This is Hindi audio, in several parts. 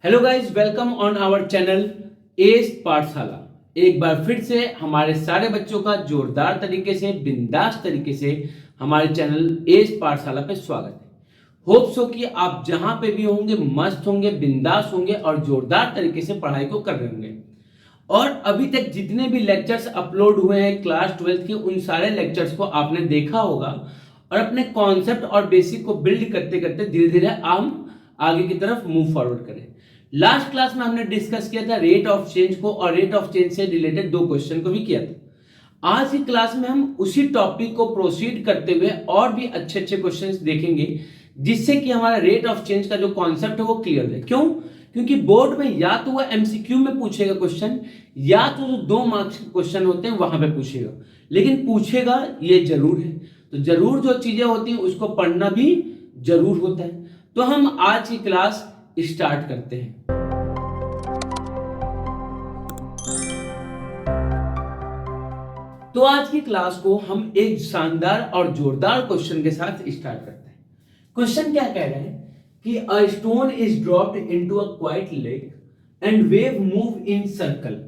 Hello guys, welcome on our channel S Pathshala. एक बार फिर से हमारे सारे बच्चों का जोरदार तरीके से, बिंदास तरीके से हमारे चैनल एस पाठशाला पे स्वागत है। होप सो कि आप जहां पे भी होंगे मस्त होंगे, बिंदास होंगे और जोरदार तरीके से पढ़ाई को कर रहे होंगे। और अभी तक जितने भी लेक्चर्स अपलोड हुए हैं क्लास 12 के, उन सारे लेक्चर्स को आपने देखा होगा और अपने कॉन्सेप्ट और बेसिक को बिल्ड करते करते धीरे धीरे हम आगे की तरफ मूव फॉरवर्ड करें। लास्ट क्लास में हमने डिस्कस किया था रेट ऑफ चेंज को और रेट ऑफ चेंज से रिलेटेड 2 क्वेश्चन को भी किया था। आज की क्लास में हम उसी टॉपिक को प्रोसीड करते हुए और भी अच्छे अच्छे क्वेश्चंस देखेंगे, जिससे कि हमारा रेट ऑफ चेंज का जो कॉन्सेप्ट है वो क्लियर है। क्यों? क्योंकि बोर्ड में या तो वो एमसीक्यू में पूछेगा क्वेश्चन, या तो जो 2 मार्क्स के क्वेश्चन होते हैं वहां पे पूछेगा, लेकिन पूछेगा ये जरूर है। तो जरूर जो चीजें होती हैं उसको पढ़ना भी जरूर होता है। तो हम आज की क्लास स्टार्ट करते हैं। तो आज की क्लास को हम एक शानदार और जोरदार क्वेश्चन के साथ स्टार्ट करते हैं। क्वेश्चन क्या कह रहा है कि a stone is dropped into a quite lake and wave move in circle.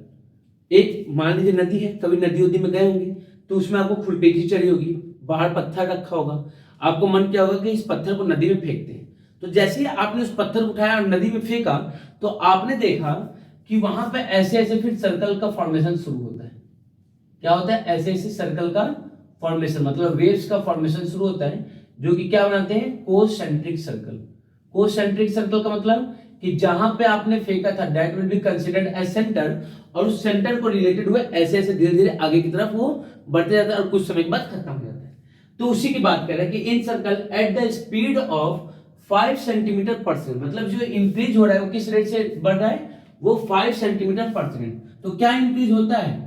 एक मान लीजिए नदी है, कभी नदी उदी में गए होंगे तो उसमें आपको खुरपेटी चढ़ी होगी, बाहर पत्थर रखा होगा, आपको मन क्या होगा कि इस पत्थर को नदी में फेंकते हैं। तो जैसे ही आपने उस पत्थर को उठाया और नदी में फेंका तो आपने देखा कि वहां पे ऐसे ऐसे फिर सर्कल का फॉर्मेशन शुरू होता है। क्या होता है? ऐसे ऐसे सर्कल का फॉर्मेशन, मतलब वेव्स का फॉर्मेशन शुरू होता है, जो कि क्या बनाते हैं? Concentric circle. कोसेंट्रिक सर्कल का मतलब कि जहां पे आपने फेंका था that will be considered as centre, और उस सेंटर को रिलेटेड हुए ऐसे ऐसे धीरे धीरे आगे की तरफ वो बढ़ते जाता है और कुछ समय के बाद खत्म हो जाता है। तो उसी की बात कर रहे हैं कि in circle at the speed of 5 centimetre per second, मतलब जो इंक्रीज हो रहा है वो किस रेट से बढ़ रहा है? वो 5 सेंटीमीटर पर सेकंड। तो क्या इंक्रीज होता है?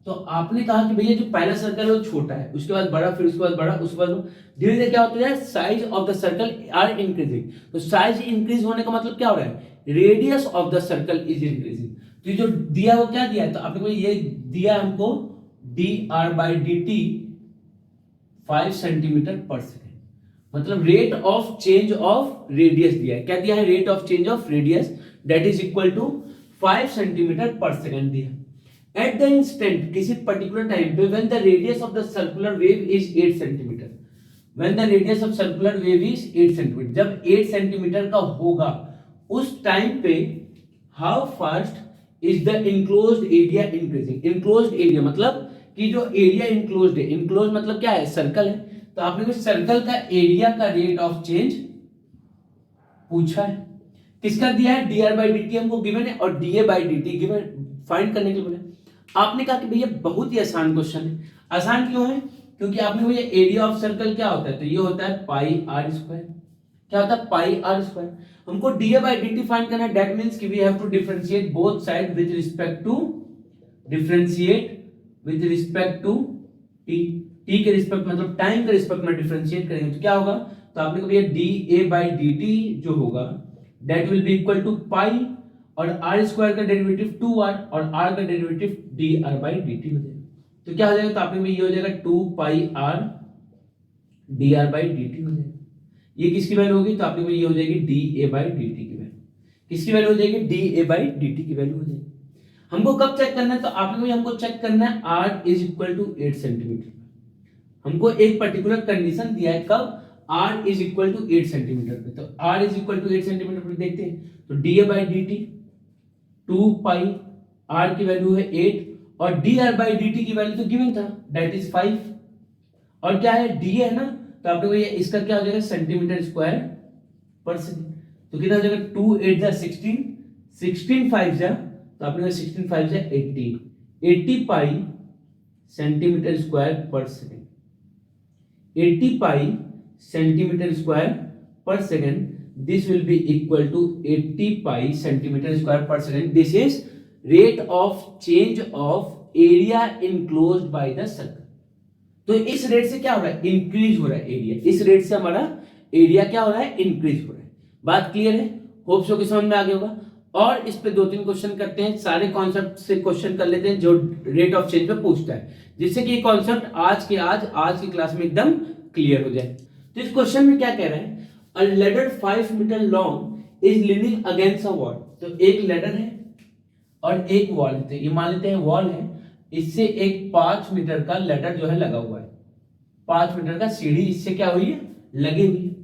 तो आपने कहा कि भैया जो पहला सर्कल है वो छोटा है, उसके बाद बड़ा, फिर उसके बाद बड़ा, उसके बाद धीरे धीरे क्या होता है? Size of the circle are increasing. तो साइज इंक्रीज होने का मतलब क्या हो रहा है? Radius of the circle is increasing. तो ये जो दिया वो क्या दिया है? तो आपने ये दिया हमको d r by D t 5 centimetre per second, मतलब rate of change of radius दिया है। क्या दिया है? Rate of change of radius that is equal to 5 centimetre per second दिया। एट द इंस्टेंट, किसी पर्टिकुलर टाइम पे, when the radius of the circular wave is 8 centimetre, when the radius of circular wave is 8 centimetre, जब 8 सेंटीमीटर का होगा उस टाइम पे how fast is the enclosed area increasing. Enclosed area मतलब कि जो एरिया इंक्लोज्ड है, इंक्लोज मतलब क्या है? सर्कल है। तो आपने कुछ सर्कल का एरिया का रेट ऑफ चेंज पूछा है। किसका दिया है? D r by D T हमको गिवन है और D a by D T given, find करने के लिए बोला। आपने कहा कि भैया बहुत ही आसान क्वेश्चन है। आसान क्यों है? क्योंकि आपने भैया एरिया ऑफ सर्कल क्या होता है? तो ये होता है पाई आर स्क्वायर। क्या होता है? Pi r square. हमको d a by D t find करना है। दैट मींस कि we have to differentiate both side with respect to, differentiate with respect to t. T के रिस्पेक्ट मतलब टाइम के रिस्पेक्ट में डिफरेंशिएट करेंगे तो क्या होगा? तो आपने कहा भैया d a by D t जो होगा that will be equal to pi, और आर स्क्वायर का डेरिवेटिव 2r और r का derivative D r by D t हो जाएगा। तो क्या हो जाएगा? तो आपने ये हो जाएगा 2 pi r d r by D t हो जाएगा। ये किसकी वैल्यू होगी? तो आपने ये हो जाएगी D a by D t की वैल्यू। किसकी वैल्यू हो जाएगी? D a by D t की वैल्यू हो जाएगी। हमको कब चेक करना है? तो आपने हमको चेक करना है r is equal to 8 centimetre. हमको एक पर्टिकुलर कंडीशन दिया है, कब? r is equal to 8 centimetre पे। तो r is equal to 8 centimetre पे देखते हैं तो d a by D t 2 pi, r की वैल्यू है 8 और d r by D t की वैल्यू तो गिवन था दैट इज 5, और क्या है? डी है ना, तो आपको ये इसका क्या हो जाएगा? सेंटीमीटर स्क्वायर पर सेकंड। तो कितना हो जाएगा? 2 8 जा 16, 16 5 जा, तो आपने 16 5 जा 80, 80 पाई सेंटीमीटर स्क्वायर पर सेकंड। 80 पाई सेंटीमीटर स्क्वायर पर second, this will be equal to 80 pi centimeter square per second. This is rate of change of area enclosed by the circle. तो इस रेट से क्या हो रहा है? इंक्रीज हो रहा है एरिया। इस रेट से हमारा एरिया क्या हो रहा है? इंक्रीज हो रहा है। बात क्लियर है? होप सो कि समझ में आ गया होगा। और इस पे 2-3 क्वेश्चन करते हैं, सारे कॉन्सेप्ट से क्वेश्चन कर लेते हैं जो रेट ऑफ चेंज पे पूछता है, जिससे कि ये कॉन्सेप्ट आज की क्लास में एकदम क्लियर हो जाए। तो इस क्वेश्चन में क्या कह रहा है? A ladder 5 meter long is leaning against a wall. तो एक लैडर है और एक वॉल है, तो ये मान लेते हैं वॉल है, इससे एक 5 मीटर का लैडर जो है लगा हुआ है, 5 मीटर का सीढ़ी इससे क्या हुई है, लगी हुई है।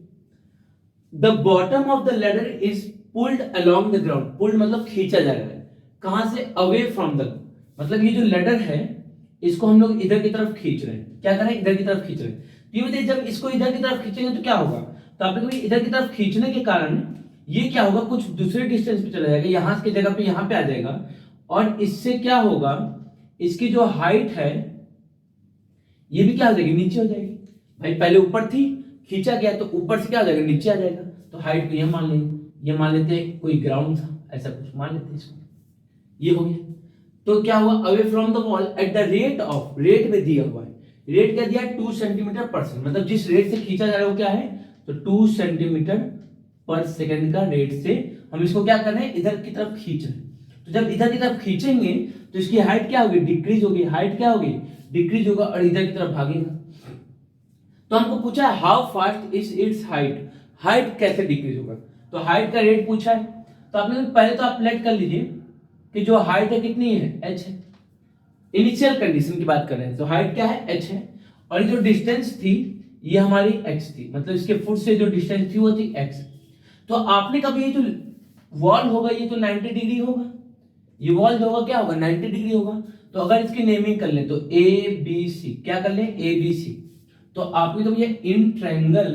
The bottom of the ladder is pulled along the ground, pulled मतलब खींचा जा रहा है, कहां से, अवे फ्रॉम द, मतलब ये जो लैडर है इसको हम लोग इधर की तरफ खींच रहे हैं, क्या कर रहे हैं, इधर की तरफ खींच रहे हैं। तो ये बताइए जब इसको इधर की तरफ खींचेंगे तो क्या होगा, तो आप लोग इधर की तरफ खींचने के कारण ये क्या होगा, कुछ दूसरे डिस्टेंस पे चला जाएगा, यहां की जगह पे यहां पे आ जाएगा, और इससे क्या होगा, इसकी जो हाइट है ये भी क्या हो जाएगी, नीचे हो जाएगी। भाई पहले ऊपर थी, खींचा गया तो ऊपर से क्या हो जाएगा, नीचे आ जाएगा। तो हाइट को ये मान लेते हैं कोई ग्राउंड था, ऐसा कुछ मान लेते हैं इसको, ये हो गया। तो क्या हुआ, away from the wall at the rate of, rate में दिया हुआ है, रेट क्या दिया, 2 सेंटीमीटर पर सेकंड, मतलब जिस रेट से खींचा जा रहा है वो क्या है, तो 2 सेंटीमीटर पर सेकंड का रेट से हम इसको क्या कर रहे हैं, इधर की तरफ खींच रहे हैं। तो जब इधर की तरफ खींचेंगे तो इसकी हाइट क्या होगी, डिक्रीज होगी, हाइट क्या होगी, डिक्रीज होगा, और इधर की तरफ भागेगा। तो हमको पूछा है how fast is it's height, height कैसे डिक्रीज होगा, तो हाइट का रेट पूछा है। तो आपने पहले तो आप लेट कर लीजिए कि जो हाइट है कितनी है, h है, इनिशियल कंडीशन की बात कर रहे हैं, तो हाइट क्या है, h है, और जो डिस्टेंस थी ये हमारी x थी, मतलब इसके फुट से जो डिस्टेंस थी वो थी x। तो आपने कभी ये जो वॉल होगा ये तो 90 डिग्री होगा, ये वॉल जो होगा क्या होगा, 90 डिग्री होगा। तो अगर इसकी नेमिंग कर लें तो ABC, क्या कर लें, ABC, तो आपने तो ये इन ट्रायंगल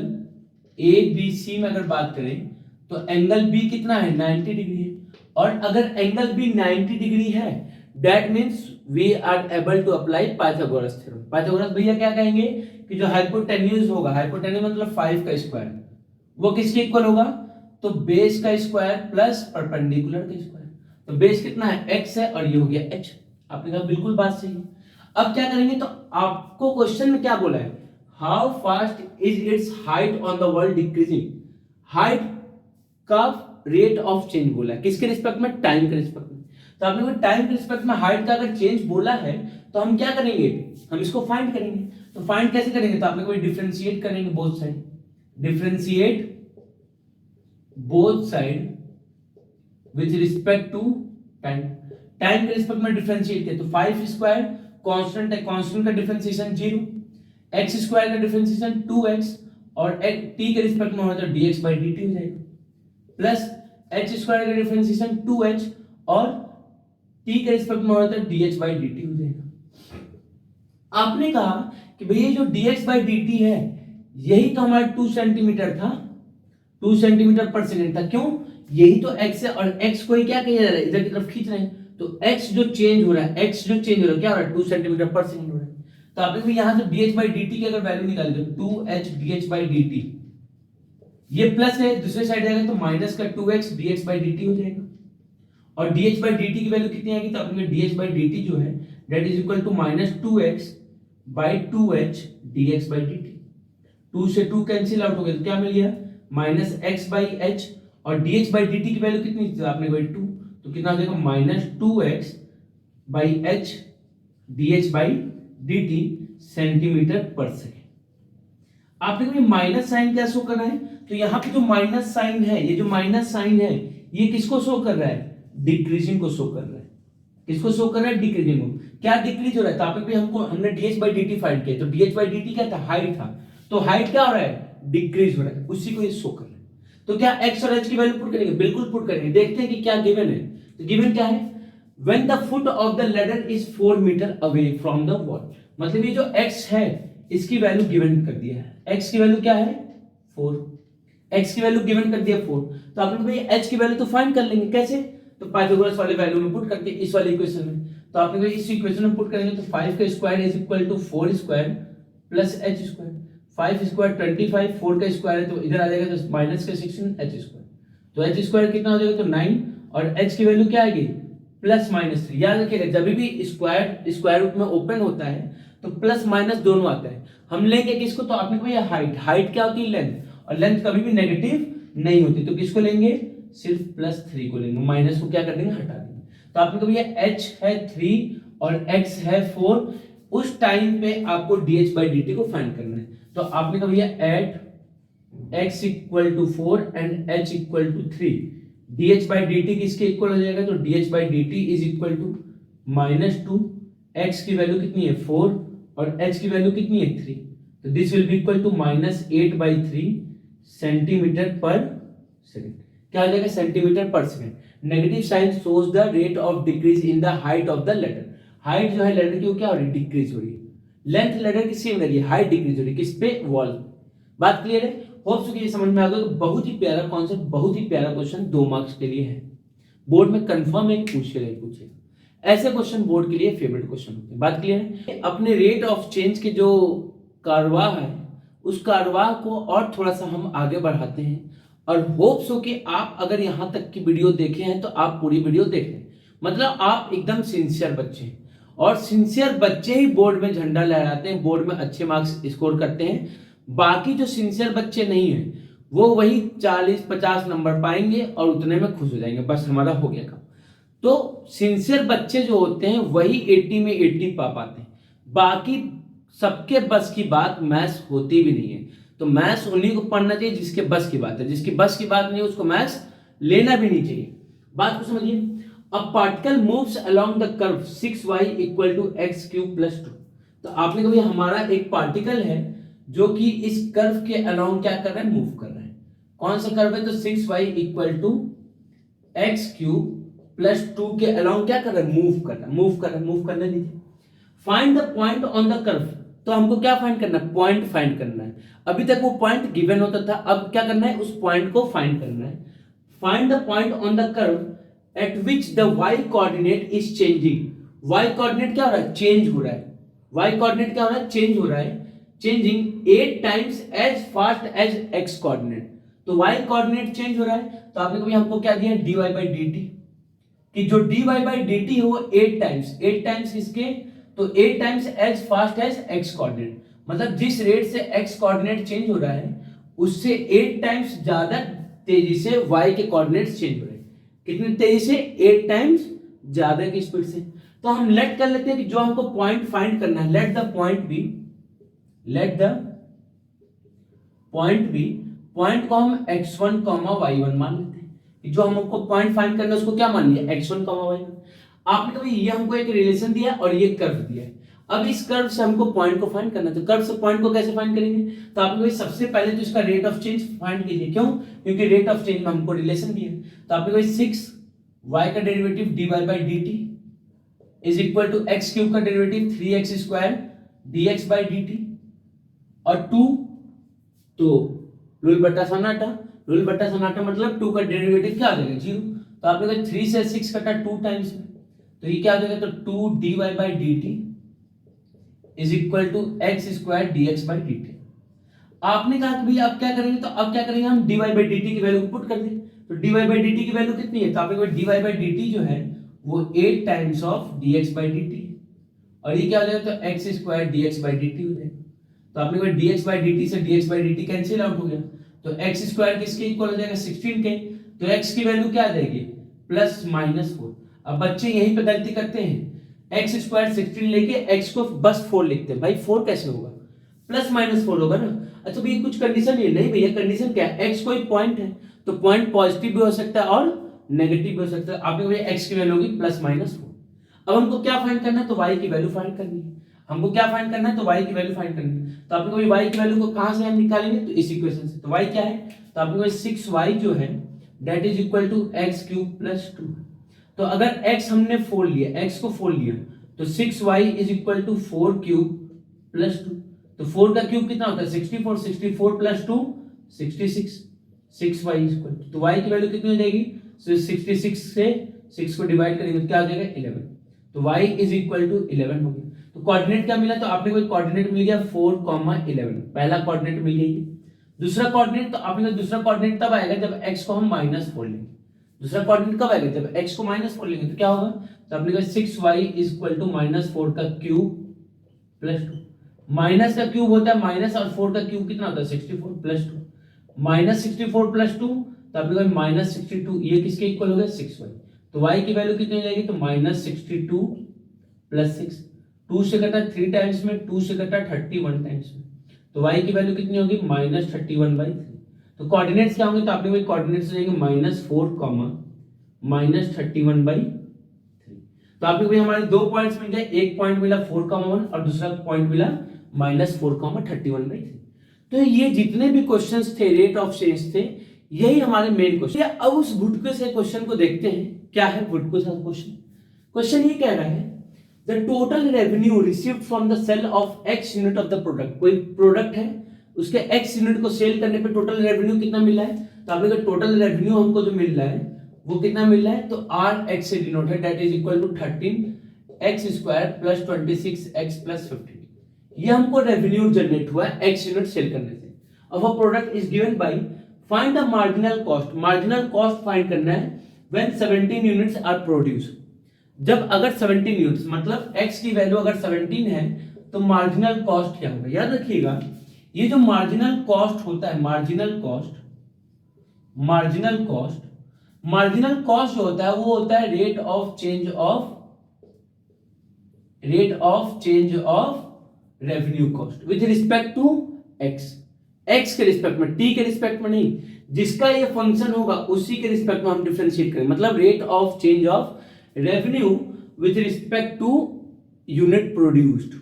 ABC में अगर बात करें तो एंगल B कितना है, 90 डिग्री है, और अगर एंगल B 90 डिग्री है that means we are able to apply Pythagoras theorem. Pythagoras भैया क्या कहेंगे कि जो हाइपोटेन्यूज होगा, हाइपोटेन्यूज मतलब 5 का स्क्वायर, वो किसके इक्वल होगा, तो बेस का स्क्वायर प्लस परपेंडिकुलर का स्क्वायर। तो बेस कितना है, x है, और ये हो गया h। आपने कहा बिल्कुल बात सही है। अब क्या करेंगे, तो आपको क्वेश्चन में क्या बोला है, how fast is it's height on the world decreasing, height का रेट ऑफ चेंज बोला है, किसके रिस्पेक्ट में, टाइम के रिस्पेक्ट में। तो आपने को टाइम के रिस्पेक्ट में हाइट का अगर चेंज बोला है तो हम क्या करेंगे, हम इसको फाइंड करेंगे। तो फाइंड कैसे करेंगे, तो आपने को डिफरेंशिएट करेंगे both side, differentiate both side with respect to time, time के रिस्पेक्ट में डिफरेंशिएट किया तो 5 स्क्वायर कांस्टेंट है, कांस्टेंट का डिफरेंशिएशन 0, x स्क्वायर का डिफरेंशिएशन 2x, और t के रिस्पेक्ट में हो तो dx by dt हो जाएगा, प्लस h स्क्वायर का डिफरेंशिएशन 2h, और t के रिस्पेक्ट में हो तो dh by dt हो जाएगा। आपने कहा कि भैया जो dx by dt है यही तो हमारा 2 सेंटीमीटर था, 2 सेंटीमीटर पर सेकंड था, क्यों, यही तो x है, और x को ही क्या किया जा रहा है, इधर की तरफ खींच रहे हैं, तो x जो चेंज हो रहा है, x जो चेंज हो रहा है क्या हो रहा है, 2 सेंटीमीटर पर सेकंड हो रहा है। तो आपने भी यहां से dh by dt की अगर वैल्यू निकाल दो 2h dh by dt, ये प्लस है, दूसरे साइड जाएगा तो माइनस का 2x dh by dt हो जाएगा, और dh by dt की वैल्यू कितनी आएगी, तो आपने dh by dt जो है that is equal to -2x by 2h dx by dt, 2 से 2 कैंसिल आउट हो गया तो क्या मिल गया, -x by h, और dh by dt की वैल्यू कितनी थी आपने कोई 2, तो कितना हो जाएगा -2x by h dh by dt centimetre per second. आपने कोई माइनस साइन क्या शो करना है, तो यहाँ पे जो माइनस साइन है, ये जो माइनस साइन है ये किसको शो कर रहा है, डिक्रीजिंग को शो कर रहा है, किसको शो कर रहा है, डिक्रीजिंग को। क्या डिक्रीज हो रहा है, तो आपने हमने dh by dt फाइंड किया, तो dh by dt क्या था, हाइट था, तो हाइट क्या हो रहा है, डिक्रीज हो रहा है, उसी को ये शो कर रहा है। तो क्या x और h की वैल्यू पुट करेंगे, बिल्कुल पुट करेंगे, देखते हैं कि क्या गिवन है। तो गिवन क्या है, when the foot of the ladder is 4 meter away from the wall, मतलब ये जो x है इसकी वैल्यू गिवन कर दिया है, x की वैल्यू क्या है 4, x की वैल्यू गिवन कर दिया 4, तो आप लोग भाई h की वैल्यू तो फाइंड कर लेंगे, कैसे, तो पाइथागोरस वाले वैल्यू में पुट करके इस वाले इक्वेशन में, तो आप लोग इस इक्वेशन में पुट करेंगे तो 5 का square is equal to 4 square plus h square, 5 square 25, 4 का स्क्वायर है तो इधर आ जाएगा तो माइनस का 16 h स्क्वायर, तो h स्क्वायर कितना हो जाएगा, तो 9, और h की वैल्यू क्या आएगी, +-3। याद रखिएगा जब भी स्क्वायर रूट में ओपन होता है तो प्लस माइनस दोनों आता है। हम लेंगे किसको, तो आपने को हाइट, हाइट क्या होती है, लेंथ, और लेंथ कभी भी नेगेटिव नहीं होती, तो किसको लेंगे, सिर्फ +3 को लेंगे, माइनस को क्या कर देंगे, हटा देंगे। तो आपने को h है 3 और x है 4, उस टाइम पे आपको dh by dt को फाइंड करना है। तो आपने कहा at x = 4 and h = 3, dh by D t किसके इक्वल हो जाएगा, तो dh बाई डी टी इज इक्वल टू -2, x की वैल्यू कितनी है 4 और h की वैल्यू कितनी है 3, तो this will be equal to -8/3 centimetre per second. क्या हो जाएगा, centimetre per second. Negative sign shows the rate of decrease in the height of the ladder. Height जो है लेटर की वो क्या हो रही है, डिक्रीज हो रही है। लेंथ लेटर की सेम रही है, हाइट डिक्रीज हो रही है, किस पे, वॉल। बात क्लियर है, होप सो कि ये समझ में आ गया। बहुत ही प्यारा कॉन्सेप्ट, बहुत ही प्यारा क्वेश्चन 2 मार्क्स के लिए है, बोर्ड में कंफर्म है पूछे। ऐसे क्वेश्चन बोर्ड के लिए फेवरेट क्वेश्चन होते हैं। बात क्लियर है। अपने रेट ऑफ चेंज के जो कारवां है उस कारवां को और थोड़ा सा हम आगे बढ़ाते हैं, और होप सो कि आप अगर यहां तक की वीडियो देखे हैं तो आप पूरी वीडियो देख लें। मतलब आप एकदम सिंसियर बच्चे हैं, और सिंसियर बच्चे ही बोर्ड में झंडा लहराते हैं, बोर्ड में अच्छे मार्क्स स्कोर करते हैं। बाकी जो सिंसियर बच्चे नहीं हैं वो वही 40-50 नंबर पाएंगे और उतने में खुश हो जाएंगे, बस हमारा हो गया काम। तो सिंसियर बच्चे जो होते हैं वही 80 में 80 पा पाते हैं, बाकी सबके बस की बात मैथ्स होती भी नहीं है। तो मैथ्स उन्हीं को पढ़ना चाहिए जिसके बस की बात है, जिसकी बस की बात नहीं है उसको मैथ्स लेना भी नहीं चाहिए। बात को समझिए। A particle moves along the curve 6y equal to x³ + 2। तो आपने कभी, हमारा एक पार्टिकल है जो कि इस कर्व के अलोंग क्या कर रहा है, मूव कर रहा है। कौन सा कर्व है, तो 6y इक्वल टू x³ + 2 के अलोंग क्या कर रहा है, मूव करने दीजिए। Find the point on the curve. तो हमको क्या फाइंड करना है, पॉइंट फाइंड करना है। अभी तक वो पॉइंट गिवन होता था, अब क्या करना है, उस पॉइंट को फाइंड करना है। Find the point on the curve at which the y coordinate is changing. y coordinate क्या हो रहा है, चेंज हो रहा है। y कोऑर्डिनेट क्या हो रहा है, चेंज हो रहा है, changing 8 times as fast as x coordinate. तो y कोऑर्डिनेट चेंज हो रहा है, तो आपने कभी हमको क्या दिया, dy/dt, कि जो dy/dt हो 8 टाइम्स किसके, तो 8 times as fast as x coordinate. मतलब जिस रेट से x कोऑर्डिनेट चेंज हो रहा है उससे 8 टाइम्स ज्यादा तेजी से y के कोऑर्डिनेट्स चेंज हो रहे हैं। कितनी तेजी से, 8 टाइम्स ज्यादा की स्पीड से। तो हम लेट कर लेते हैं कि जो हमको पॉइंट फाइंड करना है, let the point B, point को हम x1, y1 मान लेते हैं कि जो हमको पॉइंट फाइंड करना है उसको क्या मान लिया, x1, y1। आपने कभी ये हमको एक रिलेशन दिया और ये कर्व दिया है। अब इस कर्व से हमको पॉइंट को फाइंड करना है, तो कर्व से पॉइंट को कैसे फाइंड करेंगे, तो आपने कभी सबसे पहले तो इसका रेट ऑफ चेंज फाइंड कीजिए। क्यों, क्योंकि रेट ऑफ चेंज में हमको रिलेशन दिया है। तो आपने कभी 6y का derivative dy/dt is equal to x³ का डेरिवेटिव 3x² dx/dt, और 2, तो रूल बट्टा सन्नाटा मतलब 2 का डेरिवेटिव क्या आ जाएगा, 0। तो आपने कहा 3 से 6 कटा 2 टाइम्स में, तो ये क्या आ जाएगा, तो 2 dy/dt is equal to x² dx/dt। आपने कहा कि भैया अब क्या करेंगे, तो अब क्या करेंगे, हम dy/dt की वैल्यू पुट कर दें। तो dy/dt की वैल्यू कितनी है, तो आपने कहा dy/dt जो है वो 8 टाइम्स ऑफ dx/dt, और ये क्या हो जाएगा, तो x² dx/dt हो जाएगा। तो आपने कहा dx/dt से dx/dt कैंसिल आउट हो गया, तो x² किसके इक्वल हो जाएगा, 16 के। तो x की वैल्यू क्या आ जाएगी, +-4। अब बच्चे यहीं पे गलती करते हैं, x² 16 लेके x को बस 4 लिखते हैं। भाई 4 कैसे होगा, +-4 होगा ना। अच्छा भैया कुछ कंडीशन है, नहीं भैया कंडीशन क्या है, x कोई पॉइंट है तो पॉइंट पॉजिटिव भी हो सकता है और नेगेटिव भी हो सकता है। आपने भैया x की वैल्यू होगी +-4। अब हमको क्या फाइंड करना है, तो y की वैल्यू फाइंड करनी है। हमको क्या फाइंड करना है, तो y की वैल्यू फाइंड करनी है। तो आपने कभी y की वैल्यू को कहां से हम निकालेंगे, तो इस इक्वेशन से। तो y क्या है, तो आपने कभी 6y जो है that is equal to x³ + 2। तो अगर x हमने 4 लिया, x को 4 लिया, तो 6y इज इक्वल टू 4³ + 2। तो 4 का क्यूब कितना होता है, 64, 64 + 2 66, 6y इज इक्वल, तो y की वैल्यू कितनी हो जाएगी, 66 से 6 को डिवाइड करेंगे तो क्या आ जाएगा, 11। तो y इज इक्वल टू 11 हो गया। तो कोऑर्डिनेट क्या मिला, तो आपने कोई कोऑर्डिनेट मिल गया 4,11, पहला कोऑर्डिनेट मिल गया। दूसरा कोऑर्डिनेट, तो आपने दूसरा कोऑर्डिनेट तब आएगा जब x को हम -4 लेंगे। दूसरा कोऑर्डिनेट कब आएगा, जब x को -4 लेंगे, तो क्या होगा, तो आपने कहा 6y इज इक्वल टू -4 का क्यूब + 2। माइनस का क्यूब होता है माइनस, और 4 का क्यूब कितना होता है, 64 + 2, -64 + 2, तो आपने कहा -62, ये किसके इक्वल हो गया, 6y। तो y की वैल्यू कितनी हो जाएगी, तो -62 + 6, 2 से कटा 3 टाइम्स में, 2 से कटा 31 टाइम्स में, तो y की वैल्यू कितनी होगी, -31/3। तो कोऑर्डिनेट्स क्या होंगे, तो आपने वही कोऑर्डिनेट्स हो जाएंगे -4, -31/3। तो आपने भाई हमारे दो पॉइंट्स मिल गए, एक पॉइंट मिला 4,1 और दूसरा पॉइंट मिला -4,31/3। तो ये जितने भी क्वेश्चंस थे रेट ऑफ चेंज थे, यही हमारे मेन क्वेश्चन। अब उस वुडके से क्वेश्चन को देखते हैं, क्या है वुडके से क्वेश्चन। क्वेश्चन ये कह रहा है the total revenue received from the sale of x unit of the product. कोई प्रोडक्ट है, उसके x यूनिट को सेल करने पे टोटल रेवेन्यू कितना मिला है, तो आपने कहा टोटल रेवेन्यू हमको जो मिल रहा है वो कितना मिल रहा है, तो rx से डिनोट है, that is equal to 13x square plus 26x plus 15। ये हमको रेवेन्यू जनरेट हुआ है x यूनिट सेल करने से। अब वो product is given by find the marginal cost. Marginal cost find करना है व्हेन 17 यूनिट्स आर प्रोड्यूस। जब अगर 17 यूनिट्स मतलब x की वैल्यू अगर 17 है तो मार्जिनल कॉस्ट क्या होगा। याद रखिएगा ये जो मार्जिनल कॉस्ट होता है, मार्जिनल कॉस्ट जो होता है वो होता है rate of change of revenue cost with respect to x के रिस्पेक्ट में, t के रिस्पेक्ट में नहीं, जिसका ये फंक्शन होगा उसी के रिस्पेक्ट में हम डिफरेंशिएट करें। मतलब rate of change of revenue with respect to unit produced. तो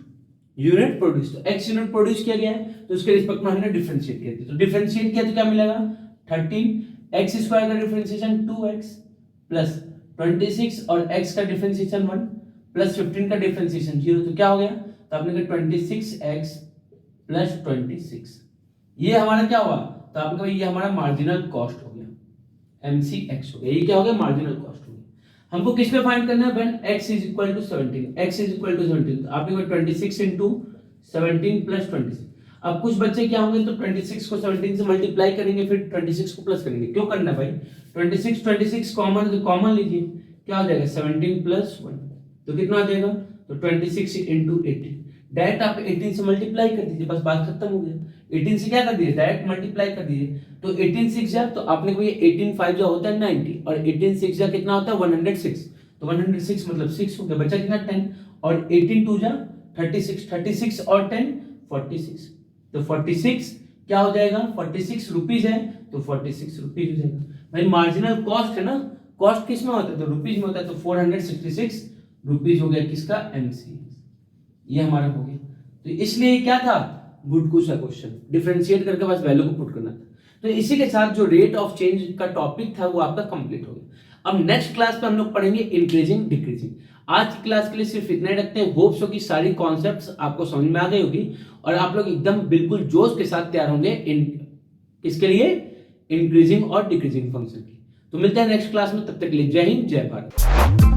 x यूनिट प्रोड्यूस किया गया है तो उसके रिस्पेक्ट में हमने डिफरेंशिएट किया। तो डिफरेंशिएट किया तो क्या मिलेगा, 13x स्क्वायर का डिफरेंशिएशन 2x प्लस 26 और x का डिफरेंशिएशन 1 प्लस 15 का डिफरेंशिएशन 0। तो क्या हो गया, तो आपने कहा 26x प्लस 26, ये हमारा क्या हुआ, तो आपने कहा ये हमारा मार्जिनल कॉस्ट हो गया, MCX हो गया। ये क्या हो गया, मार्जिनल कॉस्ट हो गया। हमको किस पे फाइंड करना है, when x is equal to 17, तो आपने कहा 26 into 17 प्लस 26। अब कुछ बच्चे क्या होंगे, तो 26 को 17 से मल्टीप्लाई करेंगे, फिर 26 को प्लस करेंगे। क्यों करना भाई, 26 कॉमन है तो कॉमन लीजिए, क्या हो जाएगा 17 प्लस 1, तो कितना आ जाएगा, तो 26 into 18। डायरेक्ट आप 18 से मल्टीप्लाई कर दीजिए, बस बात खत्म हो गया। 18 से क्या कर दीजिए, डायरेक्ट मल्टीप्लाई कर दीजिए। तो 18 6 जा, तो आपने को ये 18 5 जो होता है 90 और 18 6 जा कितना होता है 106, तो 106 मतलब 6 हो गया, बचा कितना 10 और 18 2 जा 36 और 10 46, तो 46 क्या हो जाएगा, 46 रुपीज है तो 46 रुपीज हो जाएगा। भाई मार्जिनल कॉस्ट है ना, कॉस्ट किस में होता है, तो रुपीज में होता है, तो 466 रुपीज हो गया किसका, MC। ये हमारा हो गया। तो इसलिए क्या था, गुडकुश का क्वेश्चन, डिफरेंशिएट करके बस वैल्यू को पुट करना था। तो इसी के साथ जो रेट ऑफ चेंज का टॉपिक था वो आपका कंप्लीट हो गया। अब नेक्स्ट क्लास पे हम लोग पढ़ेंगे इंक्रीजिंग डिक्रीजिंग। आज की क्लास के लिए सिर्फ इतना ही रखते हैं। होप सो कि सारी कॉन्सेप्ट्स आपको समझ में आ गई होगी और आप लोग एकदम बिल्कुल जोश के साथ तैयार होंगे किसके लिए, इंक्रीजिंग और डिक्रीजिंग फंक्शन की। तो मिलते हैं नेक्स्ट क्लास में, तब तक के लिए जय हिंद जय भारत।